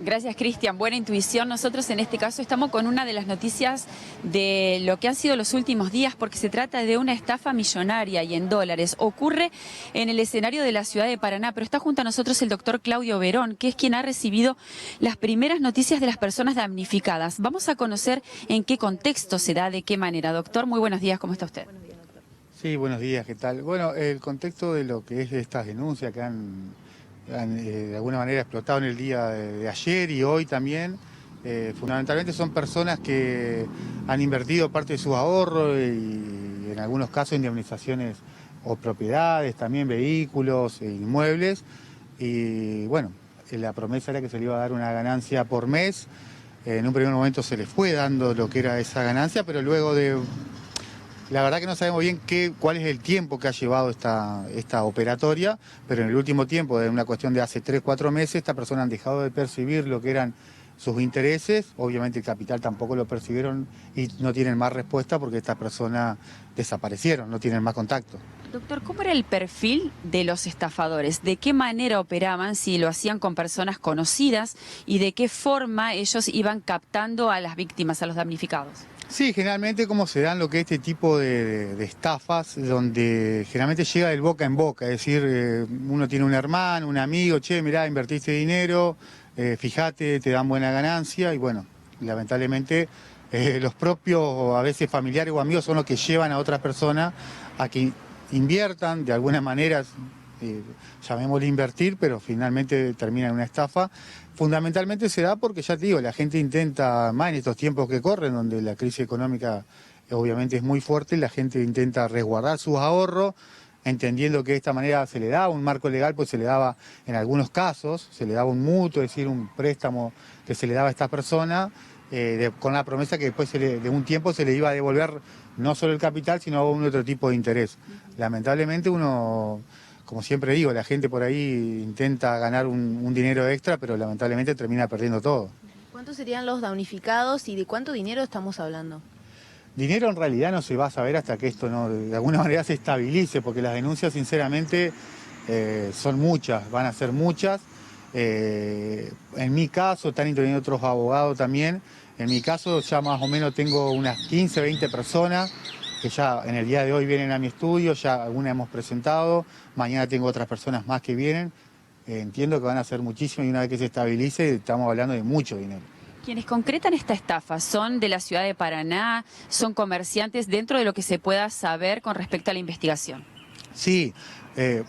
Gracias, Cristian. Buena intuición. Nosotros en este caso estamos con una de las noticias de lo que han sido los últimos días, porque se trata de una estafa millonaria y en dólares. Ocurre en el escenario de la ciudad de Paraná, pero está junto a nosotros el doctor Claudio Verón, que es quien ha recibido las primeras noticias de las personas damnificadas. Vamos a conocer en qué contexto se da, de qué manera. Doctor, muy buenos días. ¿Cómo está usted? Sí, buenos días, ¿qué tal? Bueno, el contexto de lo que es estas denuncias que han de alguna manera explotado en el día de ayer y hoy también, fundamentalmente son personas que han invertido parte de sus ahorros y en algunos casos indemnizaciones o propiedades, también vehículos e inmuebles. Y bueno, la promesa era que se le iba a dar una ganancia por mes. En un primer momento se les fue dando lo que era esa ganancia, pero luego de... La verdad que no sabemos bien cuál es el tiempo que ha llevado esta operatoria, pero en el último tiempo, de una cuestión de hace 3, 4 meses, estas personas han dejado de percibir lo que eran sus intereses. Obviamente el capital tampoco lo percibieron y no tienen más respuesta porque estas personas desaparecieron, no tienen más contacto. Doctor, ¿cómo era el perfil de los estafadores? ¿De qué manera operaban? Si lo hacían con personas conocidas y de qué forma ellos iban captando a las víctimas, a los damnificados. Sí, generalmente como se dan lo que es este tipo de estafas, donde generalmente llega del boca en boca, es decir, uno tiene un hermano, un amigo, che, mirá, invertiste dinero, fíjate, te dan buena ganancia, y bueno, lamentablemente los propios, a veces familiares o amigos, son los que llevan a otras personas a que inviertan de alguna manera, llamémosle invertir, pero finalmente termina en una estafa. Fundamentalmente se da porque, ya te digo, la gente intenta, más en estos tiempos que corren, donde la crisis económica obviamente es muy fuerte, la gente intenta resguardar sus ahorros, entendiendo que de esta manera se le daba un marco legal, pues se le daba, en algunos casos, se le daba un mutuo, es decir, un préstamo que se le daba a esta persona, con la promesa que después de un tiempo se le iba a devolver no solo el capital, sino un otro tipo de interés. Lamentablemente uno... Como siempre digo, la gente por ahí intenta ganar un dinero extra, pero lamentablemente termina perdiendo todo. ¿Cuántos serían los damnificados y de cuánto dinero estamos hablando? Dinero en realidad no se va a saber hasta que esto no, de alguna manera se estabilice, porque las denuncias sinceramente son muchas, van a ser muchas. En mi caso, están interviniendo otros abogados también. En mi caso ya más o menos tengo unas 15, 20 personas que ya en el día de hoy vienen a mi estudio, ya algunas hemos presentado, mañana tengo otras personas más que vienen. Entiendo que van a ser muchísimas y una vez que se estabilice estamos hablando de mucho dinero. Quienes concretan esta estafa son de la ciudad de Paraná, son comerciantes, dentro de lo que se pueda saber con respecto a la investigación. Sí,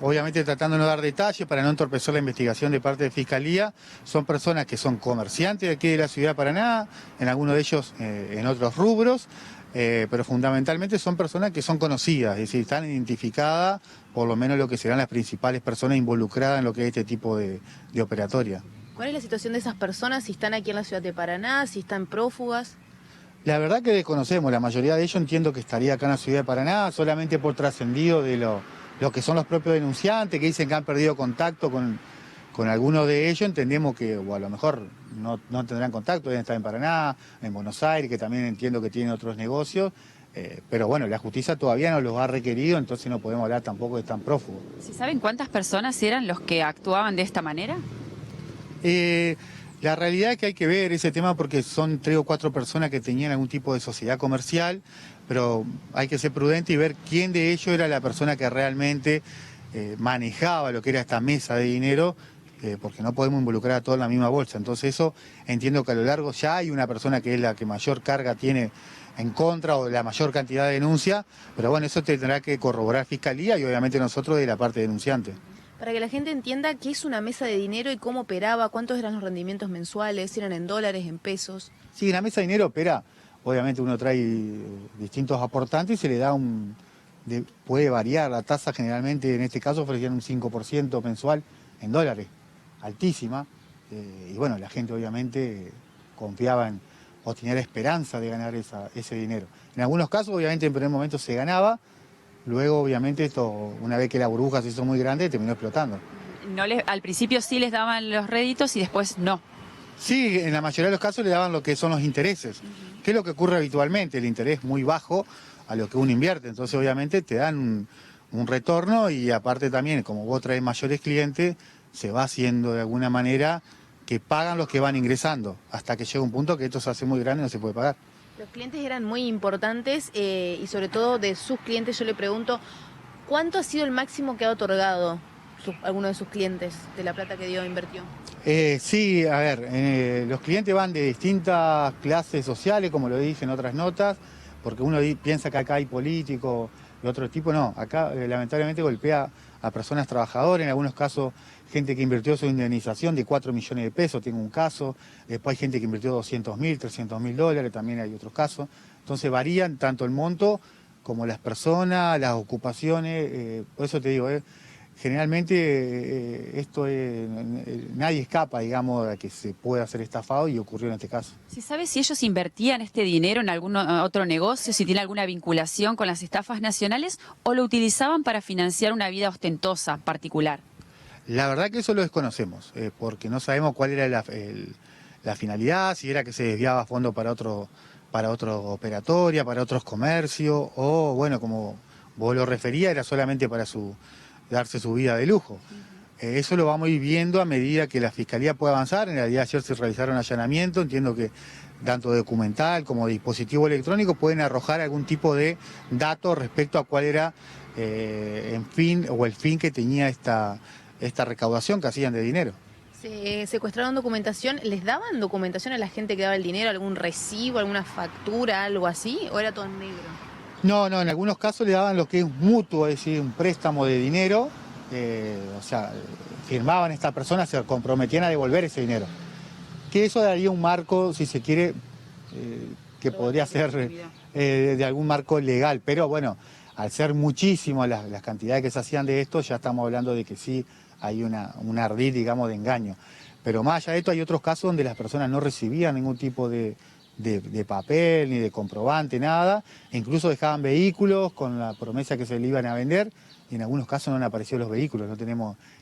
obviamente tratando de no dar detalles para no entorpecer la investigación de parte de Fiscalía, son personas que son comerciantes de aquí de la ciudad de Paraná, en algunos de ellos en otros rubros, pero fundamentalmente son personas que son conocidas, es decir, están identificadas, por lo menos lo que serán las principales personas involucradas en lo que es este tipo de operatoria. ¿Cuál es la situación de esas personas? Si están aquí en la ciudad de Paraná, si están prófugas. La verdad que desconocemos, la mayoría de ellos entiendo que estaría acá en la ciudad de Paraná, solamente por trascendido de lo que son los propios denunciantes, que dicen que han perdido contacto con algunos de ellos. Entendemos que, o a lo mejor no tendrán contacto, deben estar en Paraná, en Buenos Aires, que también entiendo que tienen otros negocios, pero bueno, la justicia todavía no los ha requerido, entonces no podemos hablar tampoco de tan prófugos. ¿Sí saben cuántas personas eran los que actuaban de esta manera? La realidad es que hay que ver ese tema porque son 3 o 4 personas que tenían algún tipo de sociedad comercial, pero hay que ser prudente y ver quién de ellos era la persona que realmente manejaba lo que era esta mesa de dinero, porque no podemos involucrar a todos en la misma bolsa. Entonces eso entiendo que a lo largo ya hay una persona que es la que mayor carga tiene en contra o la mayor cantidad de denuncia, pero bueno, eso tendrá que corroborar Fiscalía y obviamente nosotros de la parte denunciante. Para que la gente entienda qué es una mesa de dinero y cómo operaba, cuántos eran los rendimientos mensuales, si eran en dólares, en pesos. Sí, la mesa de dinero opera, obviamente uno trae distintos aportantes y se le da puede variar la tasa, generalmente en este caso ofrecían un 5% mensual en dólares, altísima, y bueno, la gente obviamente confiaba o tenía la esperanza de ganar ese dinero. En algunos casos obviamente en primer momento se ganaba, luego obviamente esto, una vez que la burbuja se hizo muy grande, terminó explotando. Al principio sí les daban los réditos y después no. Sí, en la mayoría de los casos le daban lo que son los intereses, que es lo que ocurre habitualmente, el interés muy bajo a lo que uno invierte, entonces obviamente te dan un retorno y aparte también, como vos traes mayores clientes, se va haciendo de alguna manera que pagan los que van ingresando, hasta que llega un punto que esto se hace muy grande y no se puede pagar. Los clientes eran muy importantes y sobre todo de sus clientes yo le pregunto, ¿cuánto ha sido el máximo que ha otorgado alguno de sus clientes de la plata que invirtió? Sí, a ver, los clientes van de distintas clases sociales, como lo dije en otras notas, porque uno piensa que acá hay políticos de otro tipo, no, acá lamentablemente golpea a personas trabajadoras, en algunos casos gente que invirtió su indemnización de 4 millones de pesos, tengo un caso, después hay gente que invirtió 200.000, 300.000 dólares, también hay otros casos, entonces varían tanto el monto como las personas, las ocupaciones, por eso te digo, generalmente nadie escapa, digamos, a que se pueda hacer estafado y ocurrió en este caso. ¿Se sabe si ellos invertían este dinero en algún otro negocio, si tiene alguna vinculación con las estafas nacionales o lo utilizaban para financiar una vida ostentosa particular? La verdad que eso lo desconocemos, porque no sabemos cuál era la finalidad, si era que se desviaba fondos para otra operatoria, para otros comercios, o bueno, como vos lo referías, era solamente para darse su vida de lujo. Eso lo vamos a ir viendo a medida que la Fiscalía pueda avanzar. En realidad ayer se realizaron allanamientos, entiendo que tanto documental como dispositivo electrónico pueden arrojar algún tipo de dato respecto a cuál era el fin que tenía esta recaudación que hacían de dinero. Se secuestraron documentación, ¿les daban documentación a la gente que daba el dinero, algún recibo, alguna factura, algo así, o era todo en negro? No, en algunos casos le daban lo que es mutuo, es decir, un préstamo de dinero, o sea, firmaban esta persona, se comprometían a devolver ese dinero. Que eso daría un marco, si se quiere, que podría ser de algún marco legal, pero bueno, al ser muchísimas las cantidades que se hacían de esto, ya estamos hablando de que sí hay un ardid, digamos, de engaño. Pero más allá de esto hay otros casos donde las personas no recibían ningún tipo de papel, ni de comprobante, nada, e incluso dejaban vehículos con la promesa que se le iban a vender, y en algunos casos no han aparecido los vehículos,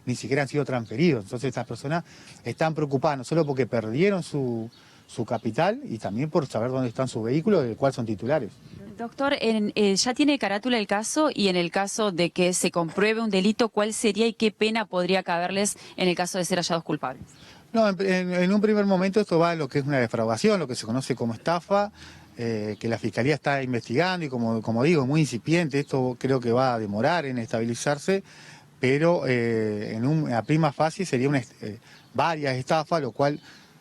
ni siquiera han sido transferidos. Entonces estas personas están preocupadas, no solo porque perdieron su capital, y también por saber dónde están sus vehículos, del cual son titulares. Doctor, ya tiene carátula el caso, y en el caso de que se compruebe un delito, ¿cuál sería y qué pena podría caberles en el caso de ser hallados culpables? No, en un primer momento esto va a lo que es una defraudación, lo que se conoce como estafa, que la Fiscalía está investigando y como digo, muy incipiente, esto creo que va a demorar en estabilizarse, pero en una prima facie sería varias estafas, lo cual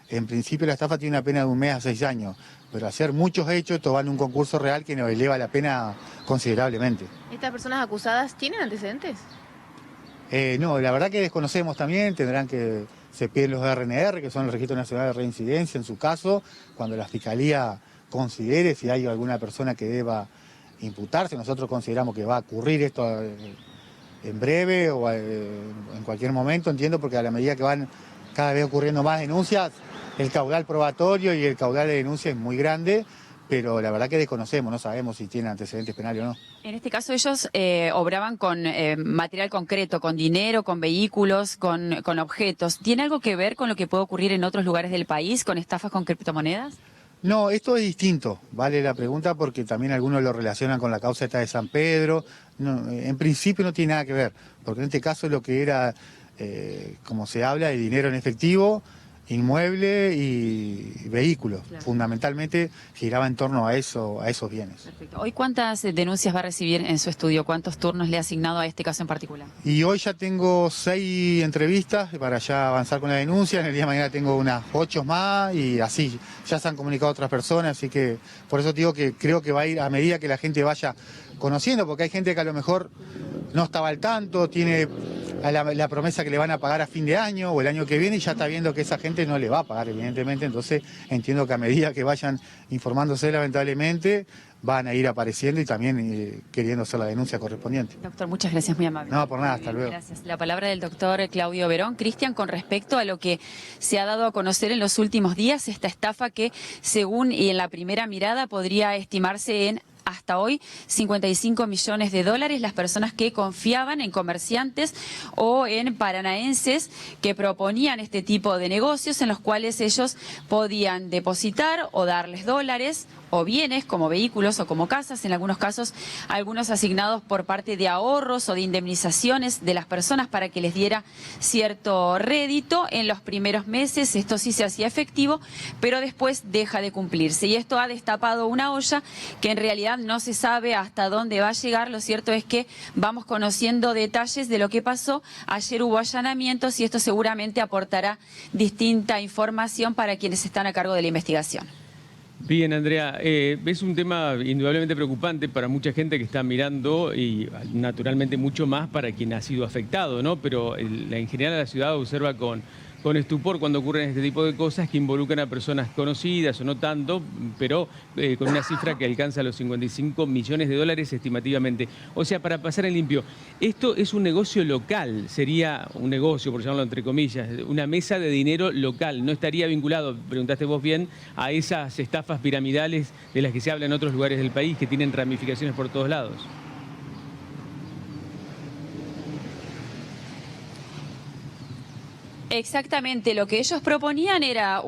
en principio la estafa tiene una pena de 1 mes a 6 años, pero hacer muchos hechos, esto va en un concurso real que nos eleva la pena considerablemente. ¿Estas personas acusadas tienen antecedentes? No, la verdad que desconocemos también, se piden los RNR, que son el Registro Nacional de Reincidencia, en su caso, cuando la Fiscalía considere si hay alguna persona que deba imputarse. Nosotros consideramos que va a ocurrir esto en breve o en cualquier momento, entiendo, porque a la medida que van cada vez ocurriendo más denuncias, el caudal probatorio y el caudal de denuncia es muy grande, pero la verdad que desconocemos, no sabemos si tienen antecedentes penales o no. En este caso ellos obraban con material concreto, con dinero, con vehículos, con objetos. ¿Tiene algo que ver con lo que puede ocurrir en otros lugares del país, con estafas con criptomonedas? No, esto es distinto, vale la pregunta, porque también algunos lo relacionan con la causa esta de San Pedro. No, en principio no tiene nada que ver, porque en este caso lo que era, como se habla, de dinero en efectivo, inmueble y vehículos. Claro. Fundamentalmente giraba en torno a esos bienes. Perfecto. ¿Hoy cuántas denuncias va a recibir en su estudio? ¿Cuántos turnos le ha asignado a este caso en particular? Y hoy ya tengo 6 entrevistas para ya avanzar con la denuncia. En el día de mañana tengo unas 8 más y así. Ya se han comunicado otras personas, así que por eso digo que creo que va a ir a medida que la gente vaya conociendo, porque hay gente que a lo mejor no estaba al tanto, tiene la promesa que le van a pagar a fin de año o el año que viene y ya está viendo que esa gente no le va a pagar, evidentemente. Entonces entiendo que a medida que vayan informándose, lamentablemente, van a ir apareciendo y también queriendo hacer la denuncia correspondiente. Doctor, muchas gracias, muy amable. No, por nada, hasta luego. Gracias. La palabra del doctor Claudio Verón. Cristian, con respecto a lo que se ha dado a conocer en los últimos días, esta estafa que, según y en la primera mirada, podría estimarse en hasta hoy 55 millones de dólares, las personas que confiaban en comerciantes o en paranaenses que proponían este tipo de negocios en los cuales ellos podían depositar o darles dólares o bienes como vehículos o como casas, en algunos casos algunos asignados por parte de ahorros o de indemnizaciones de las personas para que les diera cierto rédito. En los primeros meses esto sí se hacía efectivo, pero después deja de cumplirse y esto ha destapado una olla que en realidad no se sabe hasta dónde va a llegar. Lo cierto es que vamos conociendo detalles de lo que pasó. Ayer hubo allanamientos y esto seguramente aportará distinta información para quienes están a cargo de la investigación. Bien, Andrea, es un tema indudablemente preocupante para mucha gente que está mirando y naturalmente mucho más para quien ha sido afectado, ¿no? Pero en general la ciudad observa con estupor cuando ocurren este tipo de cosas que involucran a personas conocidas o no tanto, pero con una cifra que alcanza los 55 millones de dólares estimativamente. O sea, para pasar en limpio, esto es un negocio local, sería un negocio, por llamarlo entre comillas, una mesa de dinero local, no estaría vinculado, preguntaste vos bien, a esas estafas piramidales de las que se habla en otros lugares del país que tienen ramificaciones por todos lados. Exactamente, lo que ellos proponían era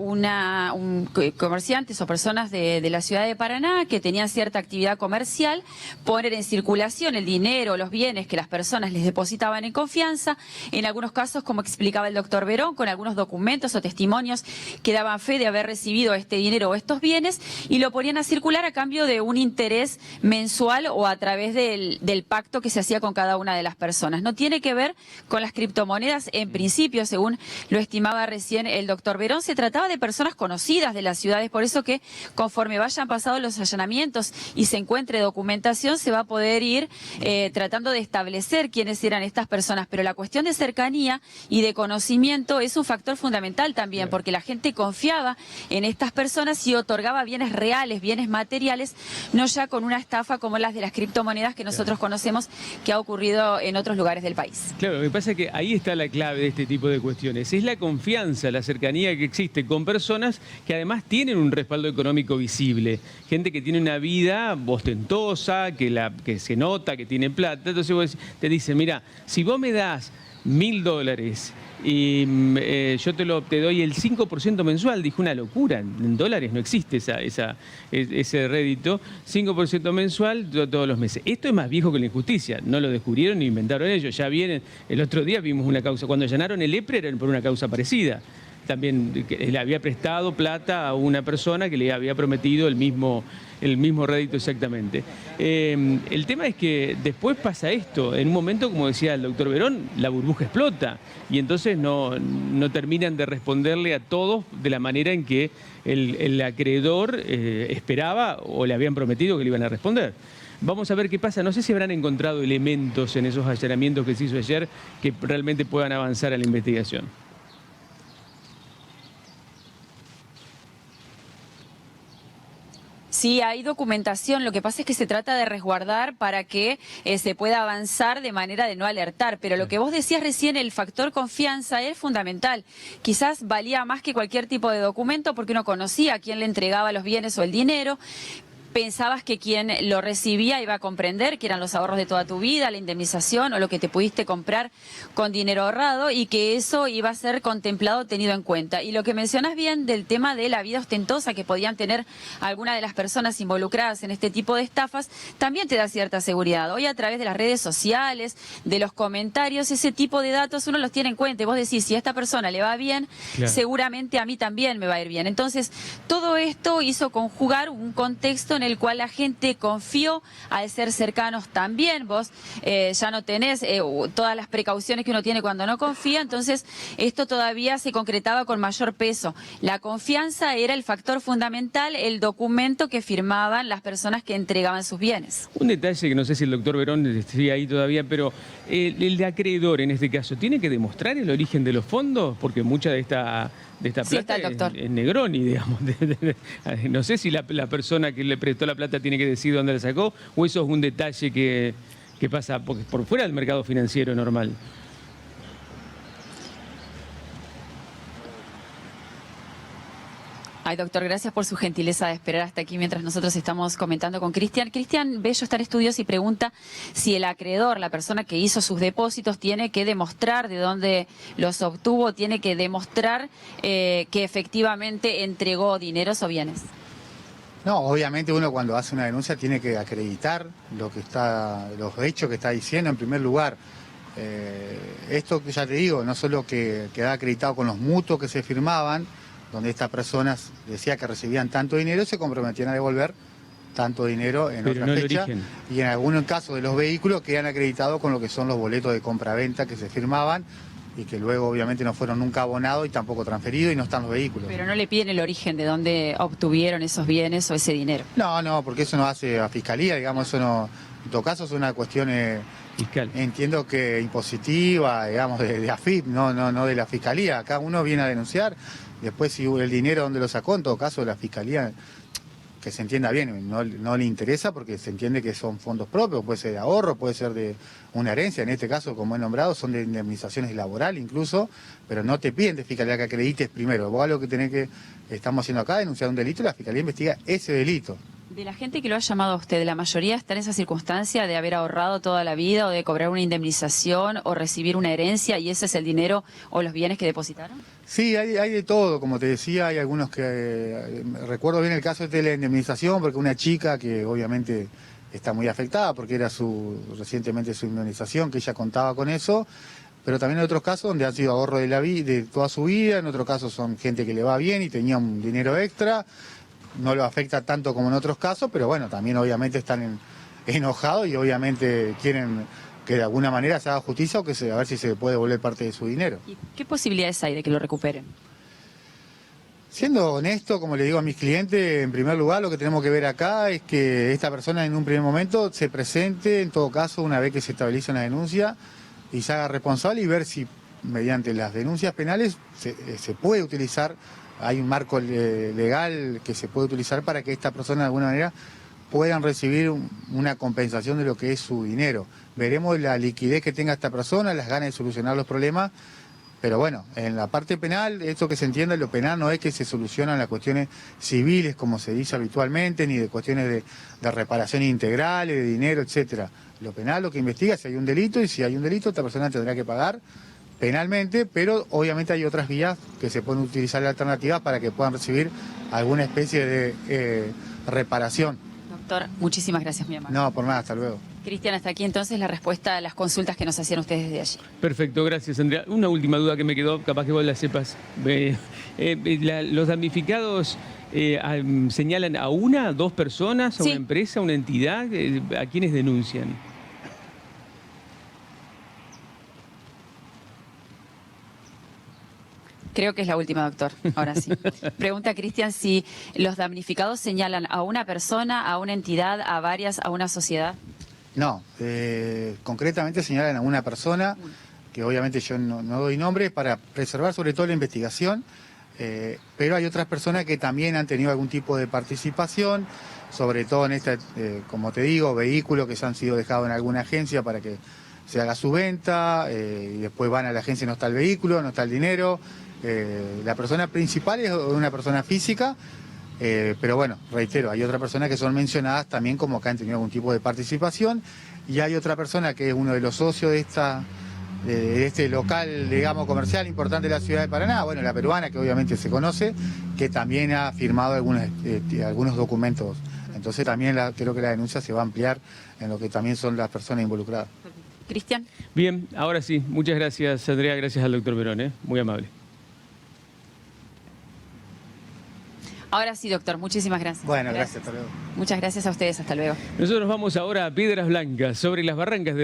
comerciantes o personas de la ciudad de Paraná que tenían cierta actividad comercial, poner en circulación el dinero, los bienes que las personas les depositaban en confianza, en algunos casos, como explicaba el doctor Verón, con algunos documentos o testimonios que daban fe de haber recibido este dinero o estos bienes, y lo ponían a circular a cambio de un interés mensual o a través del pacto que se hacía con cada una de las personas. No tiene que ver con las criptomonedas en principio, según lo estimaba recién el doctor Verón. Se trataba de personas conocidas de las ciudades, por eso que conforme vayan pasando los allanamientos y se encuentre documentación, se va a poder ir tratando de establecer quiénes eran estas personas. Pero la cuestión de cercanía y de conocimiento es un factor fundamental también, porque la gente confiaba en estas personas y otorgaba bienes reales, bienes materiales, no ya con una estafa como las de las criptomonedas que nosotros conocemos que ha ocurrido en otros lugares del país. Claro, lo que pasa es que ahí está la clave de este tipo de cuestiones. Es la confianza, la cercanía que existe con personas que además tienen un respaldo económico visible. Gente que tiene una vida ostentosa, que se nota, que tiene plata. Entonces vos te dicen, mira, si vos me das $1000 y yo te doy el 5% mensual, dijo, una locura, en dólares no existe ese rédito, 5% mensual todos los meses. Esto es más viejo que la injusticia, no lo descubrieron ni inventaron ellos, ya vienen, el otro día vimos una causa, cuando allanaron el EPRE era por una causa parecida. También le había prestado plata a una persona que le había prometido el mismo rédito exactamente. El tema es que después pasa esto, en un momento, como decía el doctor Verón, la burbuja explota y entonces no terminan de responderle a todos de la manera en que el acreedor esperaba o le habían prometido que le iban a responder. Vamos a ver qué pasa. No sé si habrán encontrado elementos en esos allanamientos que se hizo ayer que realmente puedan avanzar a la investigación. Sí, hay documentación, lo que pasa es que se trata de resguardar para que se pueda avanzar de manera de no alertar, pero lo que vos decías recién, el factor confianza es fundamental. Quizás valía más que cualquier tipo de documento porque uno conocía a quién le entregaba los bienes o el dinero. Pensabas que quien lo recibía iba a comprender que eran los ahorros de toda tu vida, la indemnización o lo que te pudiste comprar con dinero ahorrado y que eso iba a ser contemplado, tenido en cuenta. Y lo que mencionas bien del tema de la vida ostentosa que podían tener algunas de las personas involucradas en este tipo de estafas, también te da cierta seguridad. Hoy a través de las redes sociales, de los comentarios, ese tipo de datos uno los tiene en cuenta. Y vos decís, si a esta persona le va bien, claro, seguramente a mí también me va a ir bien. Entonces, todo esto hizo conjugar un contexto en el cual la gente confió al ser cercanos también. Vos ya no tenés todas las precauciones que uno tiene cuando no confía, entonces esto todavía se concretaba con mayor peso. La confianza era el factor fundamental, el documento que firmaban las personas que entregaban sus bienes. Un detalle que no sé si el doctor Verón sigue ahí todavía, pero el acreedor en este caso, ¿tiene que demostrar el origen de los fondos? Porque mucha de esta plata es Negroni, digamos. No sé si la persona que le prestó la plata tiene que decir dónde la sacó o eso es un detalle que pasa por fuera del mercado financiero normal. Ay, doctor, gracias por su gentileza de esperar hasta aquí mientras nosotros estamos comentando con Cristian. Cristian Bello está en estudios y pregunta si el acreedor, la persona que hizo sus depósitos, tiene que demostrar de dónde los obtuvo, tiene que demostrar que efectivamente entregó dineros o bienes. No, obviamente uno cuando hace una denuncia tiene que acreditar los hechos que está diciendo en primer lugar. Esto que ya te digo, no solo que queda acreditado con los mutuos que se firmaban, donde estas personas decían que recibían tanto dinero y se comprometían a devolver tanto dinero en Pero otra no el fecha. origen. Y en algunos casos de los vehículos quedan acreditados con lo que son los boletos de compra-venta que se firmaban y que luego obviamente no fueron nunca abonados y tampoco transferidos y no están los vehículos. Pero no le piden el origen de dónde obtuvieron esos bienes o ese dinero. No, porque eso no hace a Fiscalía, digamos, eso no, en todo caso es una cuestión, Fiscal. entiendo que impositiva, digamos, de AFIP, no de la Fiscalía. Acá uno viene a denunciar, después si el dinero dónde lo sacó, en todo caso la Fiscalía, que se entienda bien, no le interesa porque se entiende que son fondos propios, puede ser de ahorro, puede ser de una herencia, en este caso, como he nombrado, son de indemnizaciones laborales incluso, pero no te piden de Fiscalía que acredites primero. Vos algo que estamos haciendo acá, denunciar un delito, la Fiscalía investiga ese delito. De la gente que lo ha llamado a usted, ¿la mayoría está en esa circunstancia de haber ahorrado toda la vida o de cobrar una indemnización o recibir una herencia y ese es el dinero o los bienes que depositaron? Sí, hay de todo, como te decía, hay algunos que... recuerdo bien el caso de la indemnización, porque una chica que obviamente está muy afectada porque era recientemente su indemnización, que ella contaba con eso, pero también hay otros casos donde han sido ahorros de toda su vida, en otros casos son gente que le va bien y tenía un dinero extra. No lo afecta tanto como en otros casos, pero bueno, también obviamente están enojados y obviamente quieren que de alguna manera se haga justicia o a ver si se puede devolver parte de su dinero. ¿Y qué posibilidades hay de que lo recuperen? Siendo honesto, como le digo a mis clientes, en primer lugar lo que tenemos que ver acá es que esta persona en un primer momento se presente, en todo caso, una vez que se estabiliza una denuncia y se haga responsable y ver si mediante las denuncias penales se puede utilizar. Hay un marco legal que se puede utilizar para que esta persona de alguna manera puedan recibir una compensación de lo que es su dinero. Veremos la liquidez que tenga esta persona, las ganas de solucionar los problemas, pero bueno, en la parte penal, esto que se entienda, lo penal no es que se solucionan las cuestiones civiles, como se dice habitualmente, ni de cuestiones de reparación integral, de dinero, etcétera. Lo penal lo que investiga es si hay un delito y si hay un delito esta persona tendrá que pagar penalmente, pero obviamente hay otras vías que se pueden utilizar de alternativas para que puedan recibir alguna especie de reparación. Doctor, muchísimas gracias, mi amable. No, por nada, hasta luego. Cristian, hasta aquí entonces la respuesta a las consultas que nos hacían ustedes desde allí. Perfecto, gracias Andrea. Una última duda que me quedó, capaz que vos la sepas. ¿Los damnificados señalan a una, dos personas, a Sí. una empresa, a una entidad? ¿A quiénes denuncian? Creo que es la última, doctor. Ahora sí. Pregunta Cristian si los damnificados señalan a una persona, a una entidad, a varias, a una sociedad. No, concretamente señalan a una persona, que obviamente yo no doy nombre, para preservar sobre todo la investigación, pero hay otras personas que también han tenido algún tipo de participación, sobre todo en esta, como te digo, vehículos que se han sido dejados en alguna agencia para que se haga su venta, y después van a la agencia y no está el vehículo, no está el dinero. La persona principal es una persona física, pero bueno, reitero, hay otras personas que son mencionadas también como que han tenido algún tipo de participación y hay otra persona que es uno de los socios de este local, digamos, comercial importante de la ciudad de Paraná, bueno, la peruana, que obviamente se conoce, que también ha firmado algunos documentos. Entonces también creo que la denuncia se va a ampliar en lo que también son las personas involucradas. Cristian. Bien, ahora sí. Muchas gracias Andrea, gracias al doctor Verón, muy amable. Ahora sí, doctor. Muchísimas gracias. Bueno, gracias, hasta luego. Muchas gracias a ustedes. Hasta luego. Nosotros vamos ahora a Piedras Blancas, sobre las barrancas de